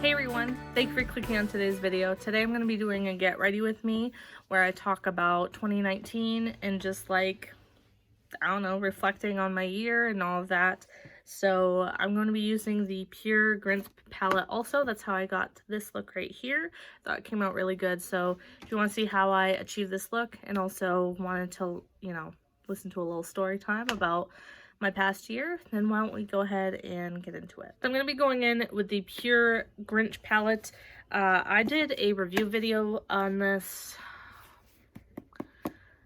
Hey everyone, thank you for clicking on today's video. Today I'm going to be doing a get ready with me where I talk about 2019 and just like, I don't know, reflecting on my year and all of that. So I'm going to be using the PURxGrinch palette also. That's how I got this look right here. Thought it came out really good. So if you want to see how I achieved this look and also wanted to, listen to a little story time about my past year, then why don't we go ahead and get into it. I'm going to be going in with the PURxGrinch palette. I did a review video on this.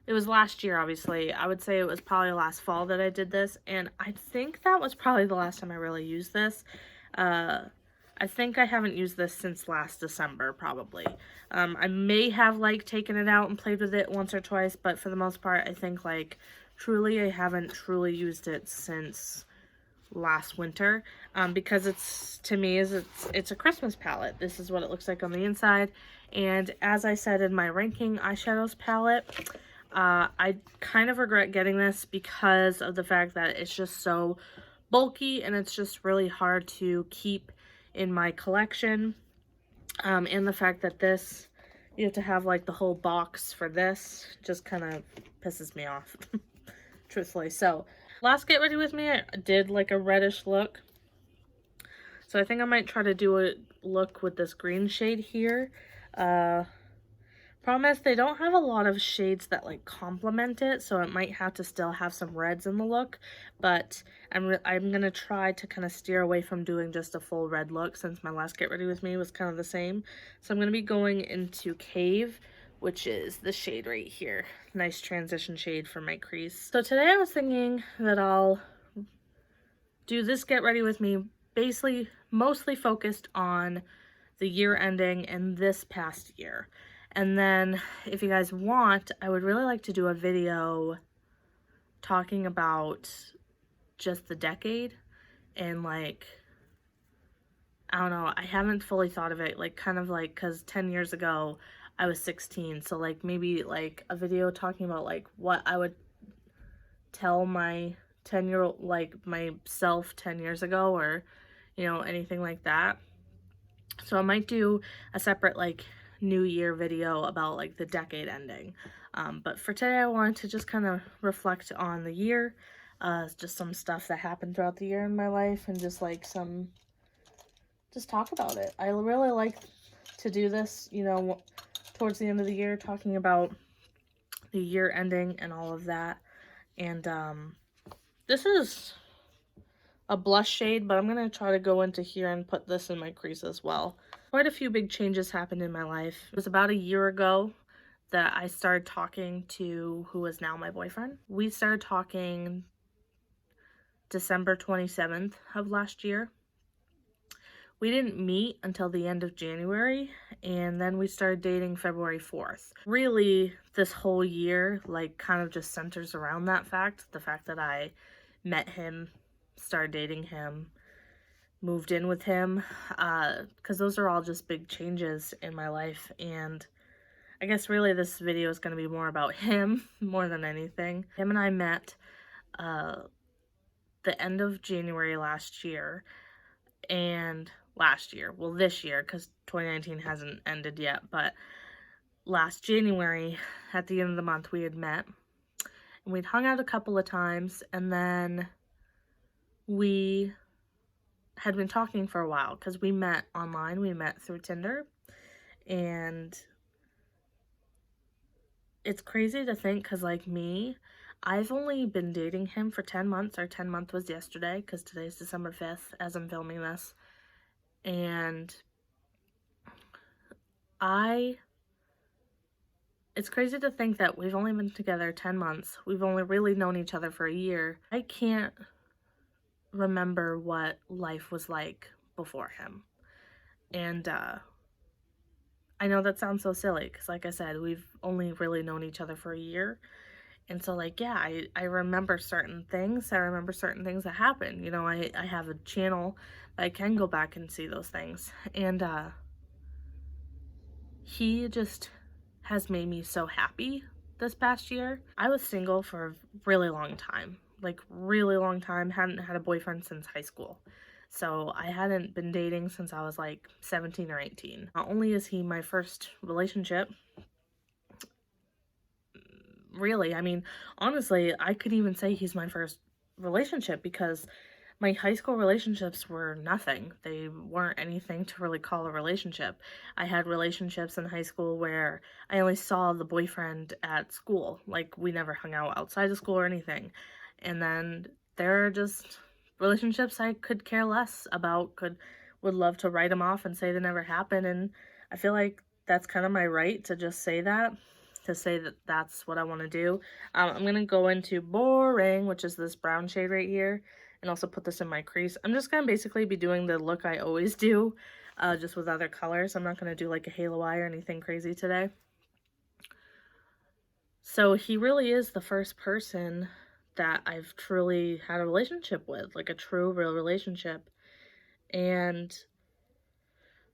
It was last year, obviously. I would say it was probably last fall that I did this, and I think that was probably the last time I really used this. I think I haven't used this since last December, probably. I may have, taken it out and played with it once or twice, but for the most part, I think, truly, I haven't truly used it since last winter, because to me, it's a Christmas palette. This is what it looks like on the inside, and as I said in my ranking eyeshadows palette, I kind of regret getting this because of the fact that it's just so bulky and it's just really hard to keep in my collection, and the fact that this, you have to have the whole box for this, just kind of pisses me off. Truthfully. So last get ready with me, I did a reddish look, so I think I might try to do a look with this green shade here. Problem is they don't have a lot of shades that complement it, so it might have to still have some reds in the look, but I'm gonna try to kind of steer away from doing just a full red look since my last get ready with me was kind of the same. So I'm gonna be going into Cave, which is the shade right here. Nice transition shade for my crease. So today I was thinking that I'll do this get ready with me basically mostly focused on the year ending and this past year. And then if you guys want, I would really like to do a video talking about just the decade and I don't know, I haven't fully thought of it, because 10 years ago I was 16, so maybe a video talking about what I would tell my 10-year-old, myself 10 years ago, or anything like that. So I might do a separate New Year video about the decade ending, but for today I wanted to just kind of reflect on the year, just some stuff that happened throughout the year in my life, and just just talk about it. I really like to do this, towards the end of the year, talking about the year ending and all of that. And this is a blush shade, but I'm gonna try to go into here and put this in my crease as well. Quite a few big changes happened in my life. It was about a year ago that I started talking to who is now my boyfriend. We started talking December 27th of last year. We didn't meet until the end of January, and then we started dating February 4th. Really, this whole year, kind of just centers around that fact. The fact that I met him, started dating him, moved in with him, because those are all just big changes in my life, and I guess really this video is going to be more about him more than anything. Him and I met the end of January last year, and well, this year, because 2019 hasn't ended yet, but last January, at the end of the month, we had met, and we'd hung out a couple of times, and then we had been talking for a while, because we met online, we met through Tinder, and it's crazy to think, because me, I've only been dating him for 10 months, our 10 month was yesterday, because today's December 5th as I'm filming this, and it's crazy to think that we've only been together 10 months, we've only really known each other for a year. I can't remember what life was like before him, and I know that sounds so silly, because like I said, we've only really known each other for a year, and so yeah, I remember certain things. I remember certain things that happened. I have a channel that I can go back and see those things, and he just has made me so happy this past year. I was single for a really long time, really long time, hadn't had a boyfriend since high school. So I hadn't been dating since I was like 17 or 18. Not only is he my first relationship, really, I mean, honestly, I could even say he's my first relationship because my high school relationships were nothing. They weren't anything to really call a relationship. I had relationships in high school where I only saw the boyfriend at school. Like, we never hung out outside of school or anything. And then there are just relationships I could care less about, would love to write them off and say they never happened. And I feel like that's kind of my right to just say that, to say that that's what I want to do. I'm going to go into Boring, which is this brown shade right here, and also put this in my crease. I'm just going to basically be doing the look I always do, just with other colors. I'm not going to do like a halo eye or anything crazy today. So he really is the first person that I've truly had a relationship with, like a true, real relationship. And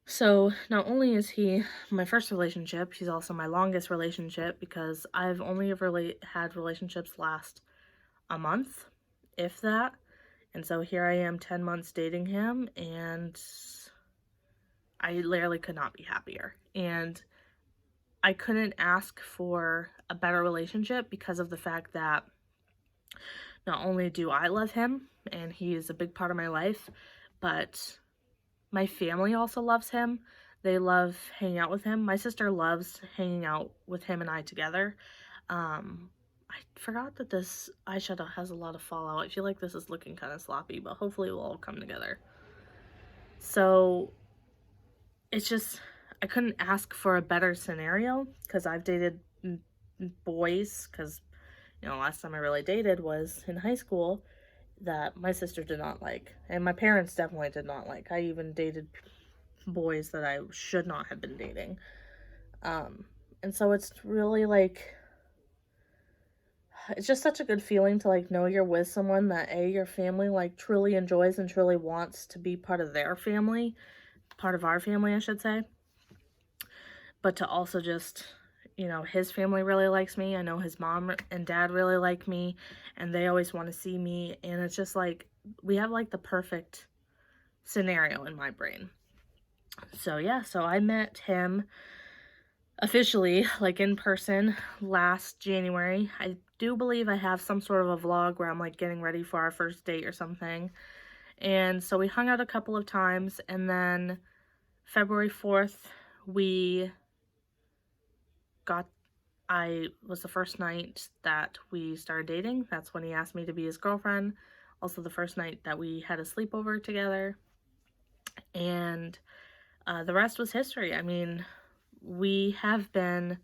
so not only is he my first relationship, he's also my longest relationship because I've only ever had relationships last a month, if that. And so here I am 10 months dating him, and I literally could not be happier. And I couldn't ask for a better relationship because of the fact that not only do I love him, and he is a big part of my life, but my family also loves him. They love hanging out with him. My sister loves hanging out with him and I together. I forgot that this eyeshadow has a lot of fallout. I feel like this is looking kind of sloppy, but hopefully it will all come together. So it's just, I couldn't ask for a better scenario because I've dated boys, because, you know, last time I really dated was in high school, that my sister did not like, and my parents definitely did not like. I even dated boys that I should not have been dating. And so it's really like, it's just such a good feeling to like know you're with someone that your family like truly enjoys and truly wants to be part of their family, part of our family, I should say. But to also just, you know, his family really likes me. I know his mom and dad really like me, and they always want to see me. And it's just like, we have like the perfect scenario in my brain. So yeah, so I met him officially, like in person, last January. I do believe I have some sort of a vlog where I'm like getting ready for our first date or something. And so we hung out a couple of times, and then February 4th, I was the first night that we started dating. That's when he asked me to be his girlfriend. Also the first night that we had a sleepover together. And the rest was history. I mean, we have been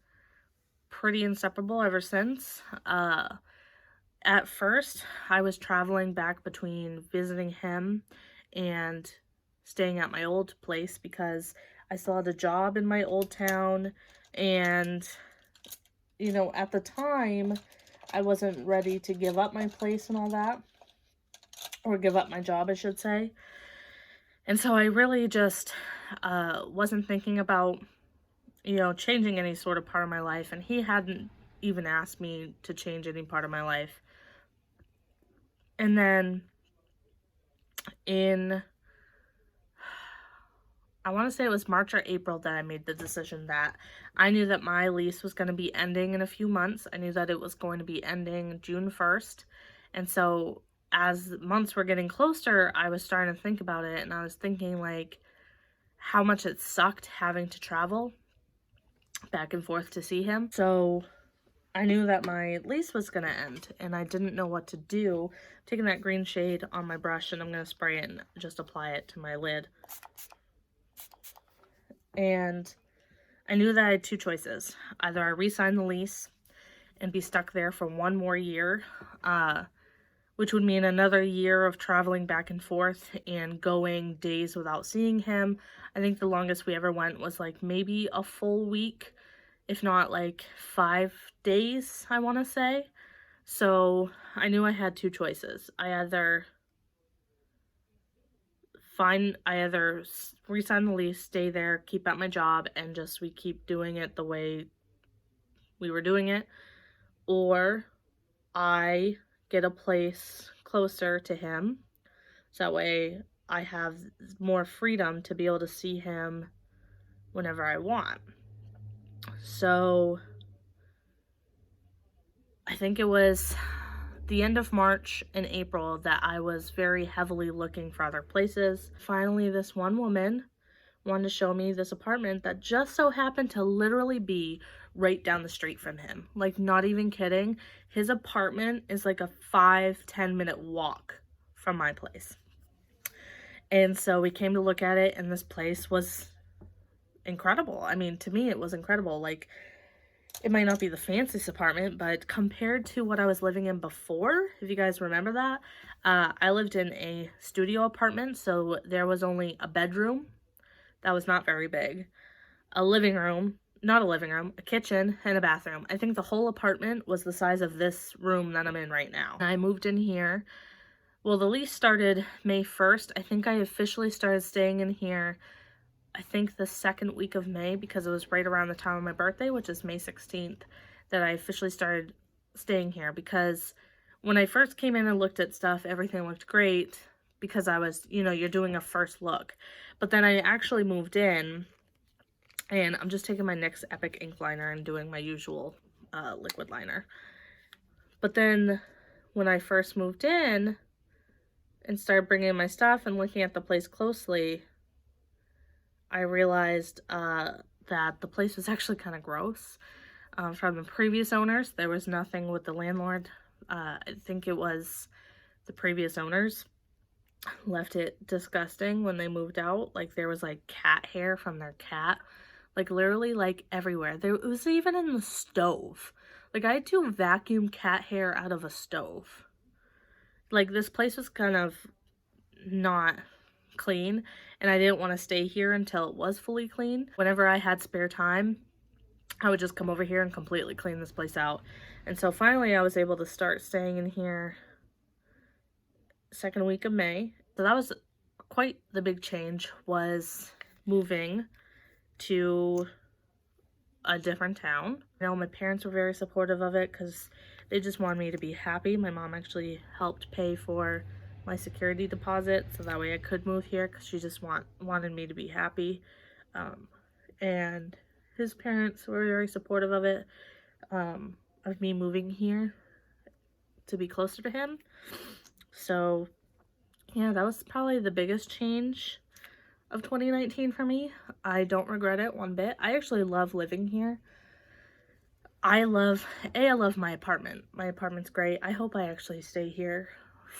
pretty inseparable ever since. At first, I was traveling back between visiting him and staying at my old place because I still had a job in my old town, and, you know, at the time, I wasn't ready to give up my place and all that, or give up my job, I should say. And so I really just wasn't thinking about, you know, changing any sort of part of my life, and he hadn't even asked me to change any part of my life. And then in, I want to say it was March or April that I made the decision that I knew that my lease was going to be ending in a few months. I knew that it was going to be ending June 1st. And so as months were getting closer, I was starting to think about it, and I was thinking like how much it sucked having to travel back and forth to see him. So I knew that my lease was going to end, and I didn't know what to do. I'm taking that green shade on my brush, and I'm going to spray it and just apply it to my lid. And I knew that I had two choices. Either I re-sign the lease and be stuck there for one more year, which would mean another year of traveling back and forth and going days without seeing him. I think the longest we ever went was like maybe a full week, if not like 5 days, I want to say. So I knew I had two choices. I either re-sign the lease, stay there, keep at my job, and just we keep doing it the way we were doing it, or I get a place closer to him, so that way I have more freedom to be able to see him whenever I want. So I think it was the end of March and April that I was very heavily looking for other places. Finally, this one woman wanted to show me this apartment that just so happened to literally be right down the street from him. Like, not even kidding. His apartment is like a 5-10 minute walk from my place. And so we came to look at it, and this place was incredible. I mean, to me, it was incredible. Like, it might not be the fanciest apartment, but compared to what I was living in before, if you guys remember that, I lived in a studio apartment, so there was only a bedroom that was not very big, a living room, not a living room, a kitchen, and a bathroom. I think the whole apartment was the size of this room that I'm in right now. I moved in here. Well, the lease started May 1st. I think I officially started staying in here, I think the second week of May, because it was right around the time of my birthday, which is May 16th, that I officially started staying here. Because when I first came in and looked at stuff, everything looked great because I was, you know, you're doing a first look. But then I actually moved in, and I'm just taking my NYX Epic Ink Liner and doing my usual liquid liner. But then when I first moved in and started bringing in my stuff and looking at the place closely, I realized that the place was actually kind of gross. From the previous owners, there was nothing with the landlord. I think it was the previous owners left it disgusting when they moved out. Like, there was like cat hair from their cat, like literally like everywhere. There, it was even in the stove. Like, I had to vacuum cat hair out of a stove. Like, this place was kind of not clean, and I didn't want to stay here until it was fully clean. Whenever I had spare time, I would just come over here and completely clean this place out. And so finally I was able to start staying in here second week of May. So that was quite the big change, was moving to a different town. You know, my parents were very supportive of it because they just wanted me to be happy. My mom actually helped pay for my security deposit so that way I could move here because she just wanted me to be happy. And his parents were very supportive of it, of me moving here to be closer to him. So yeah, that was probably the biggest change of 2019 for me. I don't regret it one bit. I actually love living here. I love my apartment. My apartment's great. I hope I actually stay here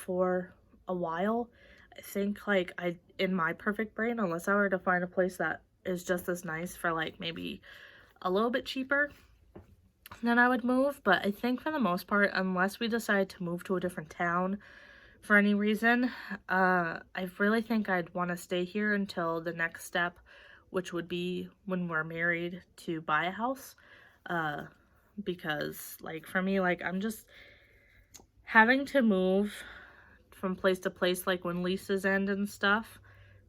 for a while. I think, like, in my perfect brain, unless I were to find a place that is just as nice for like maybe a little bit cheaper, then I would move. But I think for the most part, unless we decide to move to a different town for any reason, I really think I'd want to stay here until the next step, which would be when we're married, to buy a house. Because like for me, like, I'm just having to move from place to place, like when leases end and stuff,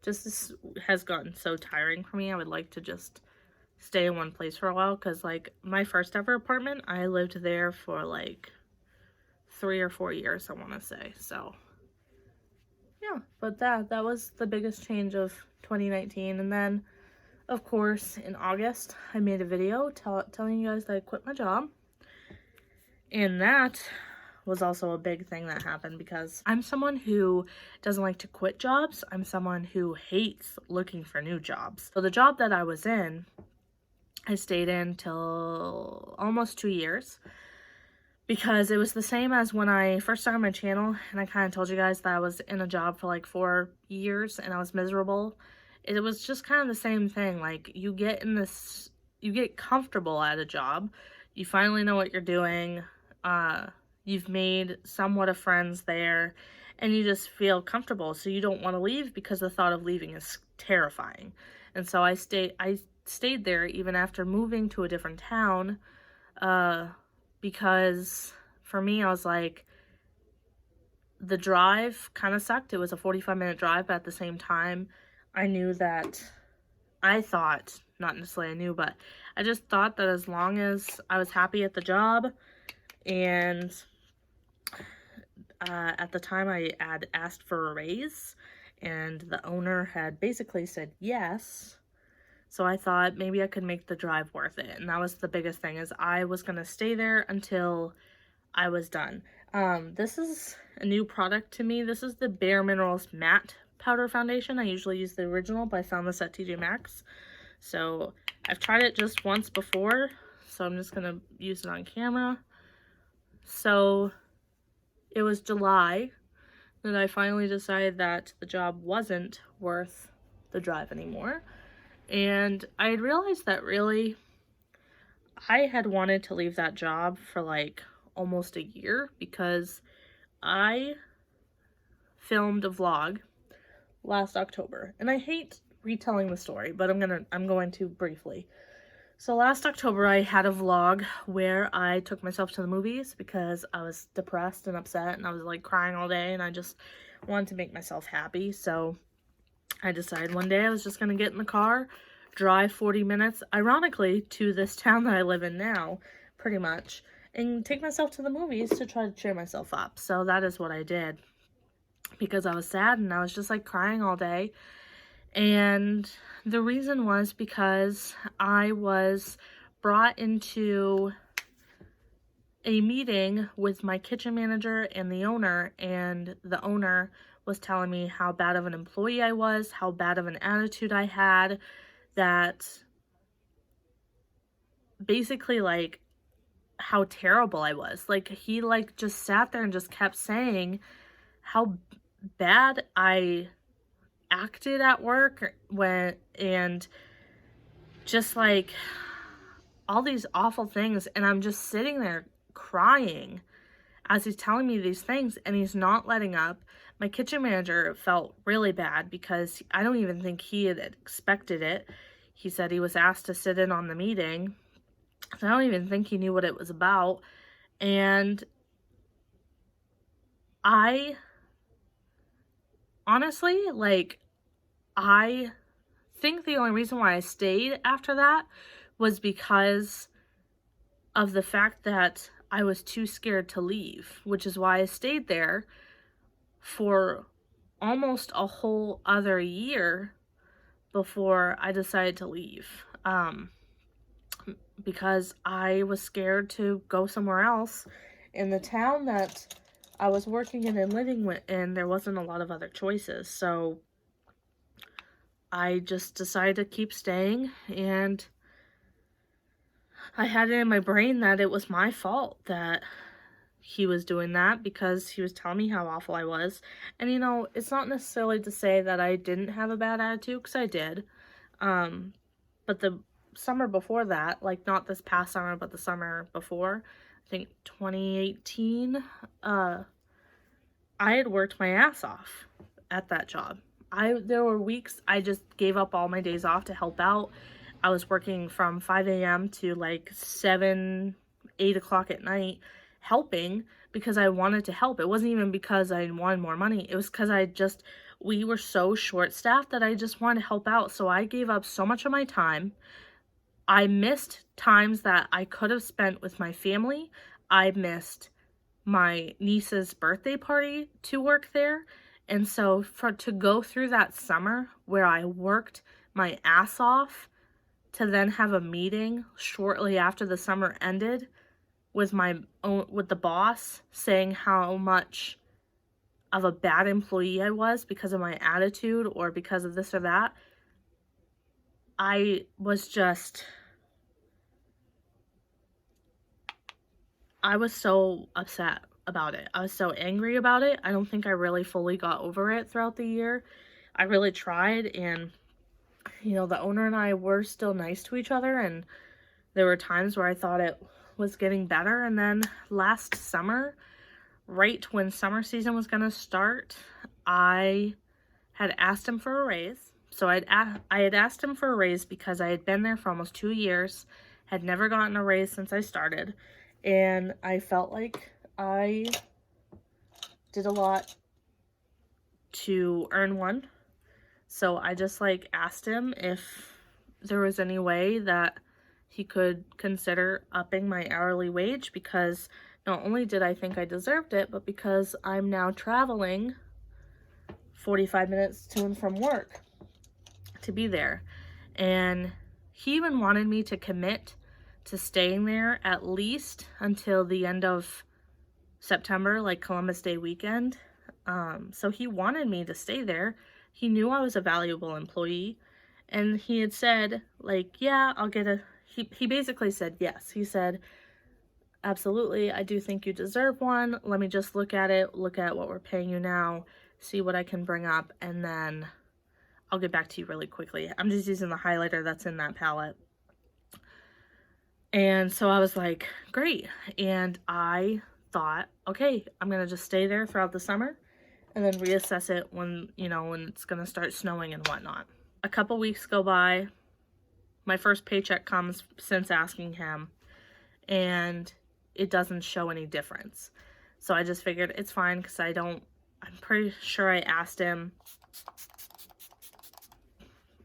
just has gotten so tiring for me. I would like to just stay in one place for a while, because like my first ever apartment, I lived there for like 3 or 4 years, I want to say. So yeah, but that was the biggest change of 2019. And then of course in August I made a video telling you guys that I quit my job, and that was also a big thing that happened because I'm someone who doesn't like to quit jobs. I'm someone who hates looking for new jobs. So the job that I was in, I stayed in till almost 2 years, because it was the same as when I first started my channel, and I kind of told you guys that I was in a job for like 4 years and I was miserable. It was just kind of the same thing. Like, you get comfortable at a job, you finally know what you're doing, you've made somewhat of friends there, and you just feel comfortable, so you don't want to leave because the thought of leaving is terrifying. And so I stayed there even after moving to a different town, because for me, I was like, the drive kind of sucked. It was a 45-minute drive, but at the same time, I knew that, not necessarily I knew, but I just thought that as long as I was happy at the job, and at the time I had asked for a raise, and the owner had basically said yes. So I thought maybe I could make the drive worth it. And that was the biggest thing, is I was going to stay there until I was done. This is a new product to me. This is the Bare Minerals Matte Powder Foundation. I usually use the original, but I found this at TJ Maxx. So I've tried it just once before, so I'm just going to use it on camera. So it was July that I finally decided that the job wasn't worth the drive anymore. And I had realized that really I had wanted to leave that job for like almost a year, because I filmed a vlog last October. And I hate retelling the story, but I'm going to briefly. So last October I had a vlog where I took myself to the movies because I was depressed and upset and I was like crying all day and I just wanted to make myself happy. So I decided one day I was just going to get in the car, drive 40 minutes, ironically, to this town that I live in now, pretty much, and take myself to the movies to try to cheer myself up. So that is what I did, because I was sad and I was just like crying all day. And the reason was because I was brought into a meeting with my kitchen manager and the owner, and the owner was telling me how bad of an employee I was, how bad of an attitude I had, that basically like how terrible I was. Like he like just sat there and just kept saying how bad I acted at work and just like all these awful things, and I'm just sitting there crying as he's telling me these things, and he's not letting up. My kitchen manager felt really bad because I don't even think he had expected it. He said he was asked to sit in on the meeting. I don't even think he knew what it was about. And I honestly, like, I think the only reason why I stayed after that was because of the fact that I was too scared to leave, which is why I stayed there for almost a whole other year before I decided to leave. Because I was scared to go somewhere else. In the town that I was working in and living in, there wasn't a lot of other choices. So I just decided to keep staying, and I had it in my brain that it was my fault that he was doing that, because he was telling me how awful I was. And you know, it's not necessarily to say that I didn't have a bad attitude, because I did. But the summer before that, like not this past summer, but the summer before, I think 2018, I had worked my ass off at that job. There were weeks I just gave up all my days off to help out. I was working from 5 a.m. to like 7, 8 o'clock at night helping, because I wanted to help. It wasn't even because I wanted more money. It was because we were so short-staffed that I just wanted to help out. So I gave up so much of my time. I missed times that I could have spent with my family. I missed my niece's birthday party to work there. And so to go through that summer where I worked my ass off, to then have a meeting shortly after the summer ended with the boss saying how much of a bad employee I was because of my attitude or because of this or that, I was so upset about it. I was so angry about it. I don't think I really fully got over it throughout the year. I really tried, and you know, the owner and I were still nice to each other, and there were times where I thought it was getting better. And then last summer, right when summer season was gonna start, I had asked him for a raise. So I had asked him for a raise because I had been there for almost 2 years, had never gotten a raise since I started, and I felt like I did a lot to earn one. So I just like asked him if there was any way that he could consider upping my hourly wage, because not only did I think I deserved it, but because I'm now traveling 45 minutes to and from work to be there. And he even wanted me to commit to staying there at least until the end of September, like Columbus Day weekend. So he wanted me to stay there. He knew I was a valuable employee, and he had said, like, yeah, I'll get a, he basically said yes. He said, absolutely, I do think you deserve one. Let me just look at it, look at what we're paying you now, see what I can bring up, and then I'll get back to you really quickly. I'm just using the highlighter that's in that palette. And so I was like, great. And I thought, okay, I'm gonna just stay there throughout the summer and then reassess it when, you know, when it's gonna start snowing and whatnot. A couple weeks go by, my first paycheck comes since asking him, and it doesn't show any difference. So I just figured it's fine, because I'm pretty sure I asked him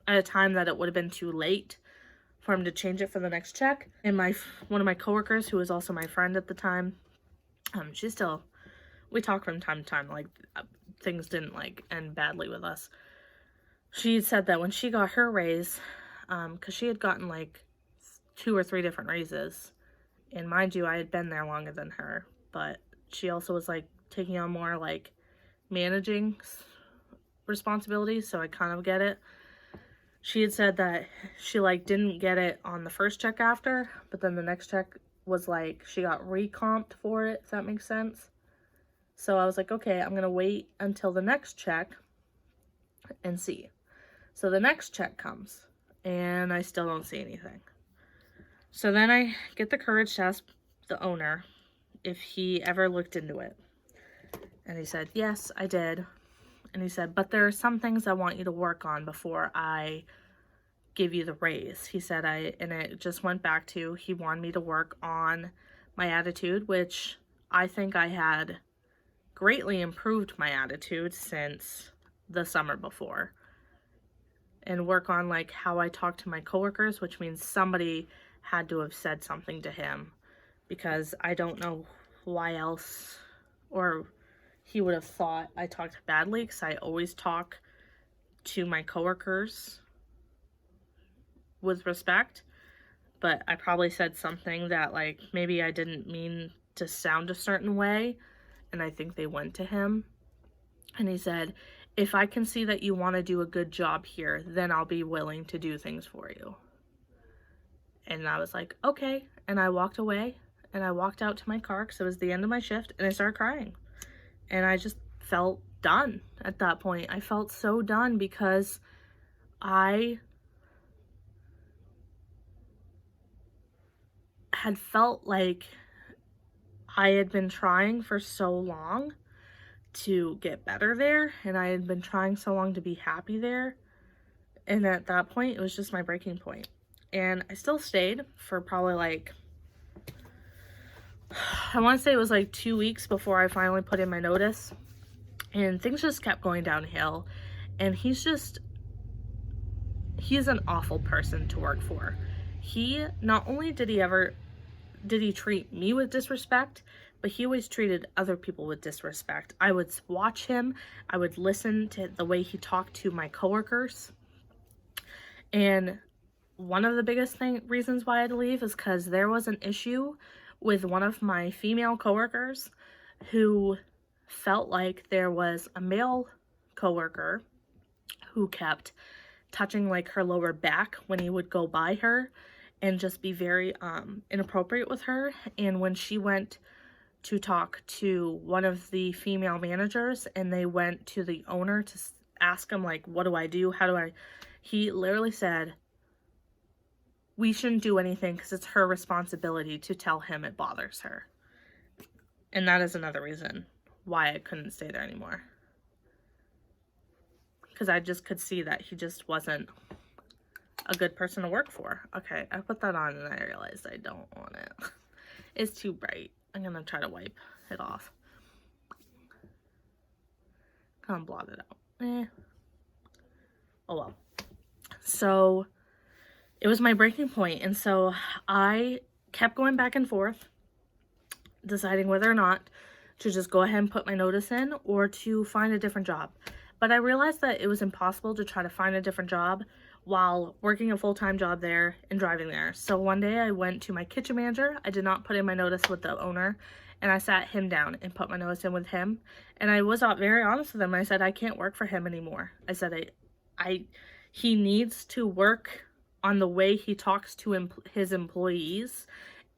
at a time that it would have been too late for him to change it for the next check. And one of my coworkers, who was also my friend at the time, we talk from time to time, like, things didn't, like, end badly with us. She said that when she got her raise, because she had gotten, like, 2 or 3 different raises, and mind you, I had been there longer than her, but she also was, like, taking on more, like, managing responsibilities, so I kind of get it. She had said that she, like, didn't get it on the first check after, but then the next check was, like, she got recomped for it, if that makes sense. So I was like, okay, I'm gonna wait until the next check and see. So the next check comes, and I still don't see anything. So then I get the courage to ask the owner if he ever looked into it. And he said, yes, I did. And he said, but there are some things I want you to work on before I give you the raise. He said, and it just went back to, he wanted me to work on my attitude, which I think I had greatly improved my attitude since the summer before. And work on, like, how I talk to my coworkers, which means somebody had to have said something to him, because I don't know why else, or he would have thought I talked badly, because I always talk to my coworkers with respect. But I probably said something that, like, maybe I didn't mean to sound a certain way, and I think they went to him. And he said, if I can see that you want to do a good job here, then I'll be willing to do things for you. And I was like, okay. And I walked away, and I walked out to my car, because it was the end of my shift, and I started crying. And I just felt done at that point. I felt so done, because I had felt like I had been trying for so long to get better there, and I had been trying so long to be happy there, and at that point it was just my breaking point. And I still stayed for probably, like, I want to say it was like 2 weeks before I finally put in my notice, and things just kept going downhill. And he's an awful person to work for. He not only did he treat me with disrespect, but he always treated other people with disrespect. I would watch him, I would listen to the way he talked to my coworkers. And one of the biggest reasons why I had to leave is because there was an issue with one of my female coworkers who felt like there was a male coworker who kept touching, like, her lower back when he would go by her, and just be very inappropriate with her. And when she went to talk to one of the female managers, and they went to the owner to ask him, like, what do I do? He literally said, we shouldn't do anything because it's her responsibility to tell him it bothers her. And that is another reason why I couldn't stay there anymore. Because I just could see that he just wasn't a good person to work for. Okay, I put that on and I realized I don't want it. It's too bright. I'm gonna try to wipe it off. Kind of blot it out. Oh well. So it was my breaking point, and so I kept going back and forth, deciding whether or not to just go ahead and put my notice in or to find a different job. But I realized that it was impossible to try to find a different job while working a full-time job there and driving there. So one day I went to my kitchen manager. I did not put in my notice with the owner, and I sat him down and put my notice in with him. And I was very honest with him. I said, I can't work for him anymore. I said, he needs to work on the way he talks to his employees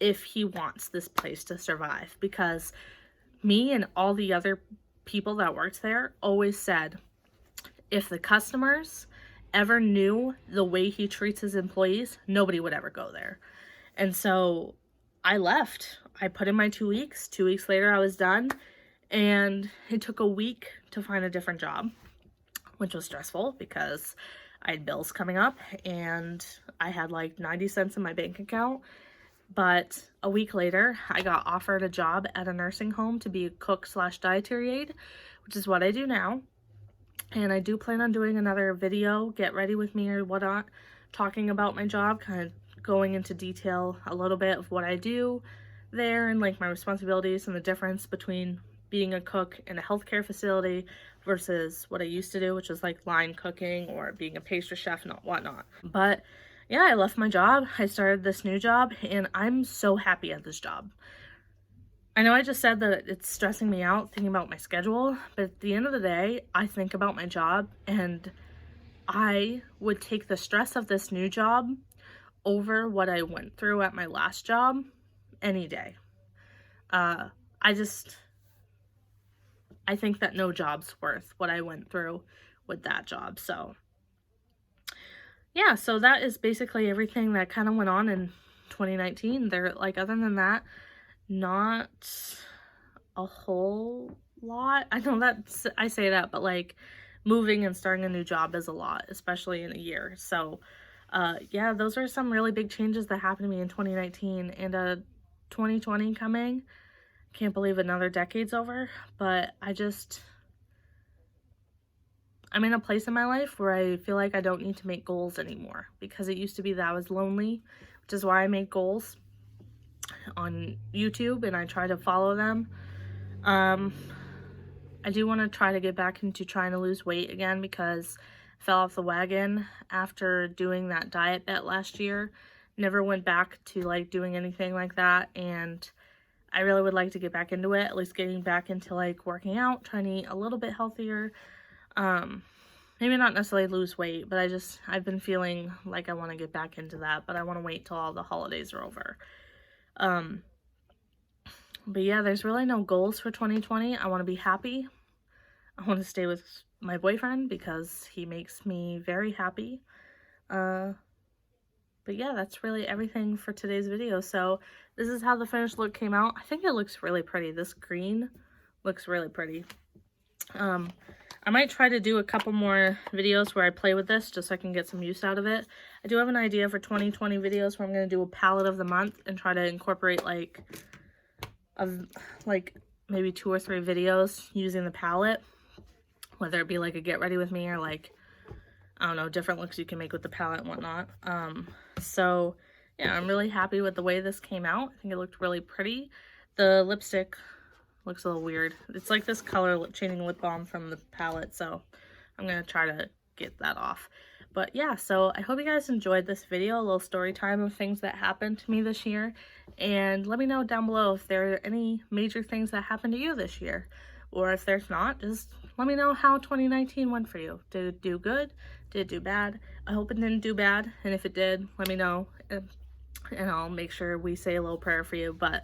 if he wants this place to survive, because me and all the other people that worked there always said, if the customers ever knew the way he treats his employees, nobody would ever go there. And so I left. I put in my 2 weeks. 2 weeks later, I was done. And it took a week to find a different job, which was stressful because I had bills coming up and I had like 90 cents in my bank account. But a week later, I got offered a job at a nursing home to be a cook/dietary aide, which is what I do now. And I do plan on doing another video, get ready with me or whatnot, talking about my job, kind of going into detail a little bit of what I do there and like my responsibilities and the difference between being a cook in a healthcare facility versus what I used to do, which was like line cooking or being a pastry chef and whatnot. But yeah, I left my job. I started this new job and I'm so happy at this job. I know I just said that it's stressing me out thinking about my schedule, but at the end of the day, I think about my job and I would take the stress of this new job over what I went through at my last job any day. I think that no job's worth what I went through with that job. So yeah, so that is basically everything that kind of went on in 2019. There, like, other than that, not a whole lot. I know that I say that, but like moving and starting a new job is a lot, especially in a year. So yeah, those are some really big changes that happened to me in 2019 and 2020 coming. Can't believe another decade's over, but I'm in a place in my life where I feel like I don't need to make goals anymore, because it used to be that I was lonely, which is why I make goals on YouTube and I try to follow them. I do want to try to get back into trying to lose weight again, because I fell off the wagon after doing that diet bet last year. Never went back to like doing anything like that, and I really would like to get back into it, at least getting back into like working out, trying to eat a little bit healthier. Maybe not necessarily lose weight, but I've been feeling like I want to get back into that, but I want to wait till all the holidays are over. But yeah, there's really no goals for 2020. I want to be happy. I want to stay with my boyfriend because he makes me very happy. But yeah, that's really everything for today's video. So this is how the finished look came out. I think it looks really pretty. This green looks really pretty. I might try to do a couple more videos where I play with this just so I can get some use out of it. I do have an idea for 2020 videos where I'm going to do a palette of the month and try to incorporate like maybe 2 or 3 videos using the palette, whether it be like a get ready with me or like, I don't know, different looks you can make with the palette and whatnot. So yeah, I'm really happy with the way this came out. I think it looked really pretty. The lipstick looks a little weird. It's like this color changing lip balm from the palette, so I'm gonna try to get that off. But yeah, so I hope you guys enjoyed this video, a little story time of things that happened to me this year. And let me know down below if there are any major things that happened to you this year. Or if there's not, just let me know how 2019 went for you. Did it do good? Did it do bad? I hope it didn't do bad. And if it did, let me know. And I'll make sure we say a little prayer for you. But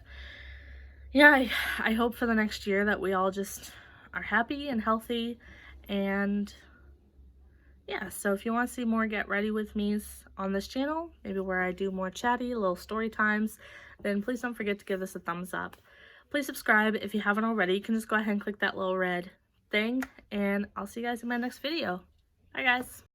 yeah, I hope for the next year that we all just are happy and healthy. And yeah, so if you want to see more get ready with me's on this channel, maybe where I do more chatty little story times, then please don't forget to give this a thumbs up. Please subscribe if you haven't already. You can just go ahead and click that little red thing, and I'll see you guys in my next video. Bye guys.